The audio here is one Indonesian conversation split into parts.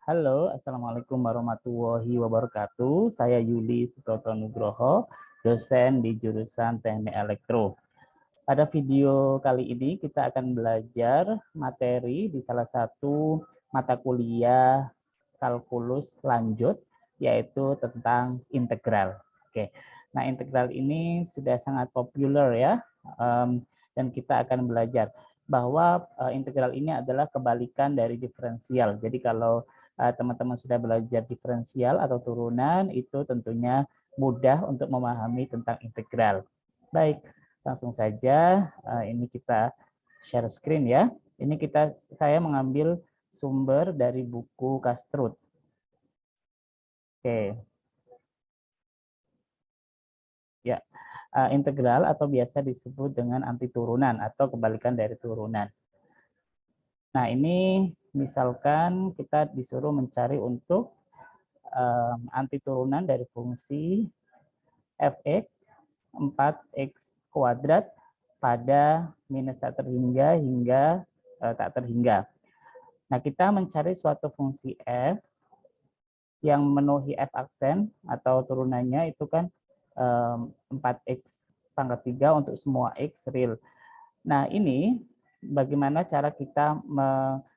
Halo, Assalamualaikum warahmatullahi wabarakatuh. Saya Yuli Sutoto Nugroho, dosen di jurusan Teknik Elektro. Pada video kali ini kita akan belajar materi di salah satu mata kuliah kalkulus lanjut, yaitu tentang integral. Oke, nah integral ini sudah sangat populer ya, dan kita akan belajar bahwa integral ini adalah kebalikan dari diferensial. Jadi kalau teman-teman sudah belajar diferensial atau turunan, itu tentunya mudah untuk memahami tentang integral. Baik, langsung saja ini kita share screen ya. Ini saya mengambil sumber dari buku Kastrut. Oke. Ya, integral atau biasa disebut dengan anti turunan atau kebalikan dari turunan. Nah, ini misalkan kita disuruh mencari untuk anti turunan dari fungsi f(x) 4x kuadrat pada minus tak terhingga hingga tak terhingga. Nah, kita mencari suatu fungsi f yang memenuhi f aksen atau turunannya itu kan 4x pangkat 3 untuk semua x real. Nah, ini bagaimana cara kita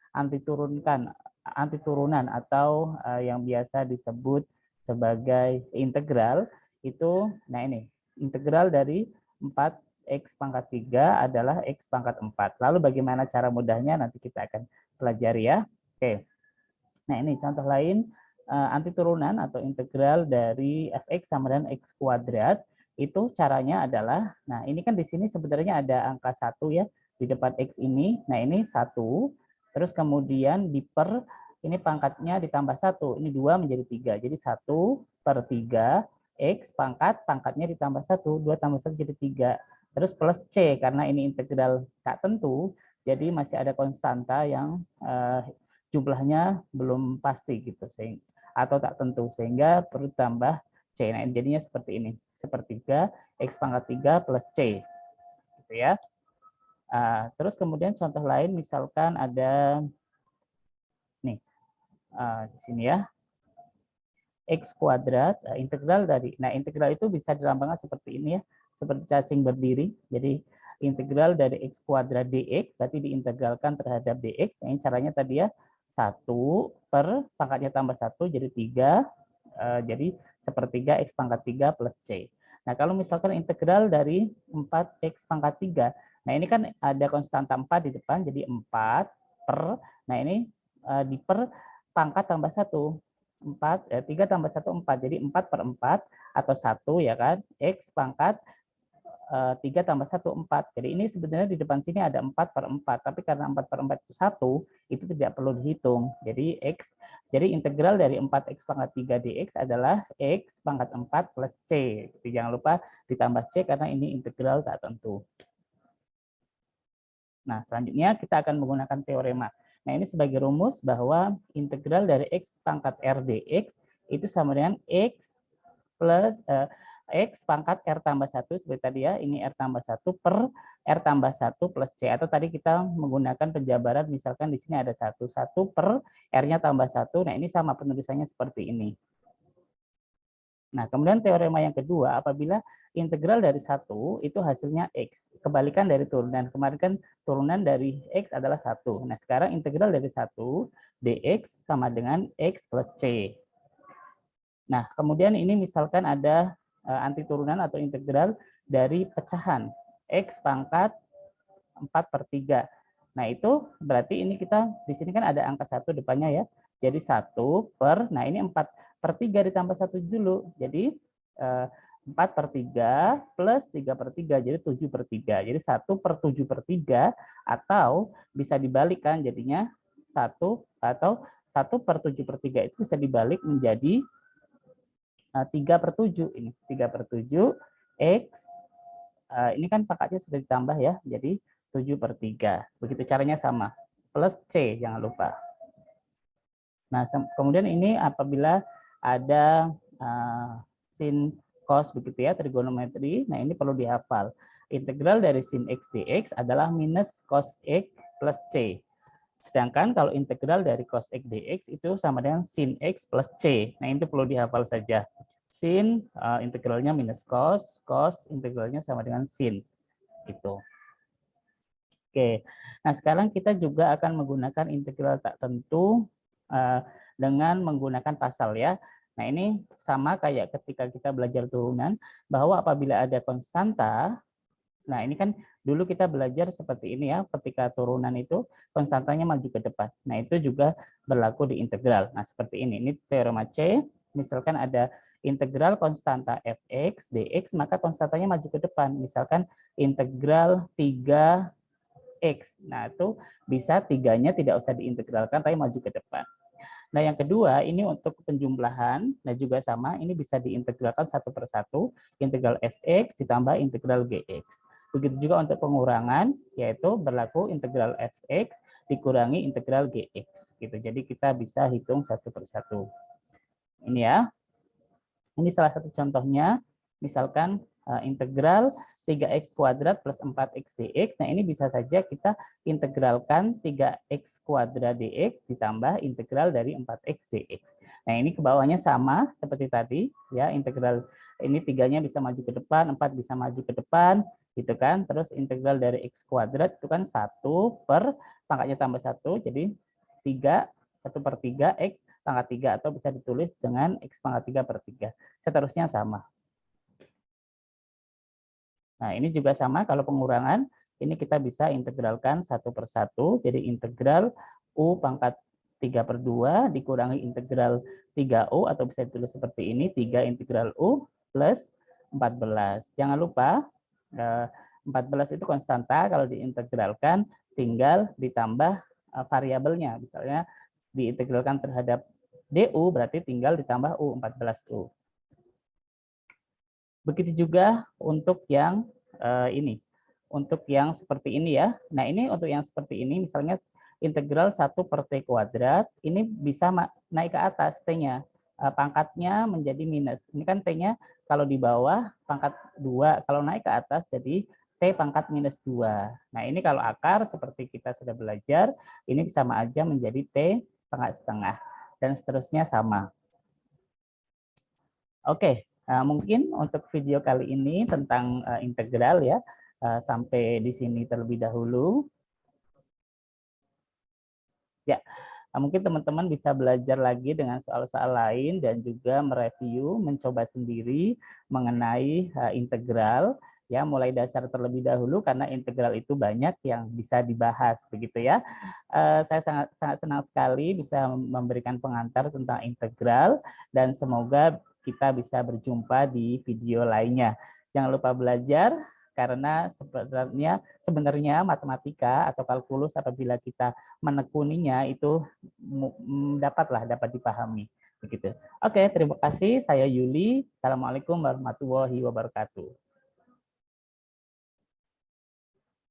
anti turunan atau yang biasa disebut sebagai integral itu. Nah, ini integral dari 4x pangkat 3 adalah x pangkat 4. Lalu bagaimana cara mudahnya nanti kita akan pelajari ya. Oke. Nah, ini contoh lain anti turunan atau integral dari f(x) sama dengan x kuadrat. Itu caranya adalah, nah ini kan di sini sebenarnya ada angka 1 ya di depan x ini. Nah, ini 1, terus kemudian ini pangkatnya ditambah 1, ini 2 menjadi 3. Jadi 1/3 x pangkatnya ditambah 1, 2 tambah 1 jadi 3. Terus plus c, karena ini integral tak tentu, jadi masih ada konstanta yang jumlahnya belum pasti gitu, atau tak tentu, sehingga perlu tambah c. Nah, jadinya seperti ini, 1/3 x pangkat 3 plus c gitu ya. Terus kemudian contoh lain misalkan ada nih di sini ya, x kuadrat integral dari, nah integral itu bisa dilambangkan seperti ini ya, seperti cacing berdiri. Jadi integral dari x kuadrat dx berarti diintegralkan terhadap dx. Nah, ini caranya tadi ya, 1 per pangkatnya tambah 1 jadi 3, jadi 1/3 x pangkat 3 plus c. Nah, kalau misalkan integral dari 4x pangkat 3, nah ini kan ada konstanta 4 di depan, jadi 4 per, nah ini di per pangkat tambah 1, 3 tambah 1, 4, jadi 4/4 atau 1 ya kan, x pangkat 3 tambah 1, 4. Jadi ini sebenarnya di depan sini ada 4/4, tapi karena 4/4 itu 1, itu tidak perlu dihitung. Jadi integral dari 4x pangkat 3 dx adalah x pangkat 4 plus c. Jadi jangan lupa ditambah c karena ini integral tak tentu. Nah, selanjutnya kita akan menggunakan teorema. Nah, ini sebagai rumus bahwa integral dari x pangkat r dx itu sama dengan x plus x pangkat r tambah 1 seperti tadi ya, ini r tambah 1 per r tambah 1 plus c, atau tadi kita menggunakan penjabaran, misalkan di sini ada 1 per r-nya tambah 1. Nah, ini sama penulisannya seperti ini. Nah, kemudian teorema yang kedua, apabila integral dari 1 itu hasilnya x, kebalikan dari turunan. Kemarin kan turunan dari x adalah 1. Nah, sekarang integral dari 1 dx sama dengan x plus c. Nah, kemudian ini misalkan ada anti turunan atau integral dari pecahan x pangkat 4/3. Nah, itu berarti ini kita di sini kan ada angka 1 depannya ya. Jadi 1 per, nah ini 4/3 ditambah 1 dulu. Jadi 4/3 plus 3/3, jadi 7/3. Jadi 1/7/3, atau bisa dibalikkan jadinya 1 atau 1/7/3 itu bisa dibalik menjadi 3/7. Ini 3/7 x, ini kan pangkatnya sudah ditambah ya, jadi 7/3. Begitu caranya sama, plus c jangan lupa. Nah, kemudian ini apabila ada sin cos begitu ya, trigonometri. Nah, ini perlu dihafal. Integral dari sin x dx adalah minus cos x plus c. Sedangkan kalau integral dari cos X dx itu sama dengan sin X plus C. Nah, itu perlu dihafal saja. Sin integralnya minus cos, cos integralnya sama dengan sin. Gitu. Oke, nah sekarang kita juga akan menggunakan integral tak tentu dengan menggunakan pasal ya. Nah ini sama kayak ketika kita belajar turunan, bahwa apabila ada konstanta, nah ini kan dulu kita belajar seperti ini ya, ketika turunan itu konstantanya maju ke depan. Nah itu juga berlaku di integral. Nah seperti ini teorema C, misalkan ada integral konstanta fx dx, maka konstantanya maju ke depan. Misalkan integral 3 X. Nah, itu bisa tiganya tidak usah diintegralkan, tapi maju ke depan. Nah, yang kedua, ini untuk penjumlahan, nah juga sama, ini bisa diintegralkan satu per satu, integral fx ditambah integral gx. Begitu juga untuk pengurangan, yaitu berlaku integral fx dikurangi integral gx. Gitu. Jadi kita bisa hitung satu per satu. Ini ya. Ini salah satu contohnya, misalkan integral 3x kuadrat plus 4x dx. Nah, ini bisa saja kita integralkan 3x kuadrat dx ditambah integral dari 4x dx. Nah, ini ke bawahnya sama seperti tadi, ya, integral ini 3-nya bisa maju ke depan, 4 bisa maju ke depan, gitu kan. Terus integral dari x kuadrat itu kan 1 per pangkatnya tambah 1, jadi 3, 1 per 3 x pangkat 3, atau bisa ditulis dengan x pangkat 3 per 3. Seterusnya sama. Nah, ini juga sama kalau pengurangan, ini kita bisa integralkan satu per satu, jadi integral U pangkat 3 per 2 dikurangi integral 3U, atau bisa ditulis seperti ini, 3 integral U plus 14. Jangan lupa, 14 itu konstanta, kalau diintegralkan tinggal ditambah variabelnya, misalnya diintegralkan terhadap DU, berarti tinggal ditambah U, 14U. Begitu juga untuk yang ini. Untuk yang seperti ini ya. Nah, ini untuk yang seperti ini, misalnya integral 1 per T kuadrat, ini bisa naik ke atas T-nya. Pangkatnya menjadi minus. Ini kan T-nya kalau di bawah pangkat 2, kalau naik ke atas jadi T pangkat minus 2. Nah, ini kalau akar seperti kita sudah belajar, ini sama aja menjadi T pangkat setengah. Dan seterusnya sama. Oke, mungkin untuk video kali ini tentang integral ya, sampai di sini terlebih dahulu. Ya, mungkin teman-teman bisa belajar lagi dengan soal-soal lain dan juga mereview, mencoba sendiri mengenai integral, ya, mulai dasar terlebih dahulu karena integral itu banyak yang bisa dibahas, begitu ya. Saya sangat senang sekali bisa memberikan pengantar tentang integral dan semoga kita bisa berjumpa di video lainnya. Jangan lupa belajar, karena sebenarnya matematika atau kalkulus apabila kita menekuninya itu dapat dipahami. Begitu. Oke, terima kasih. Saya Yuli. Assalamualaikum warahmatullahi wabarakatuh.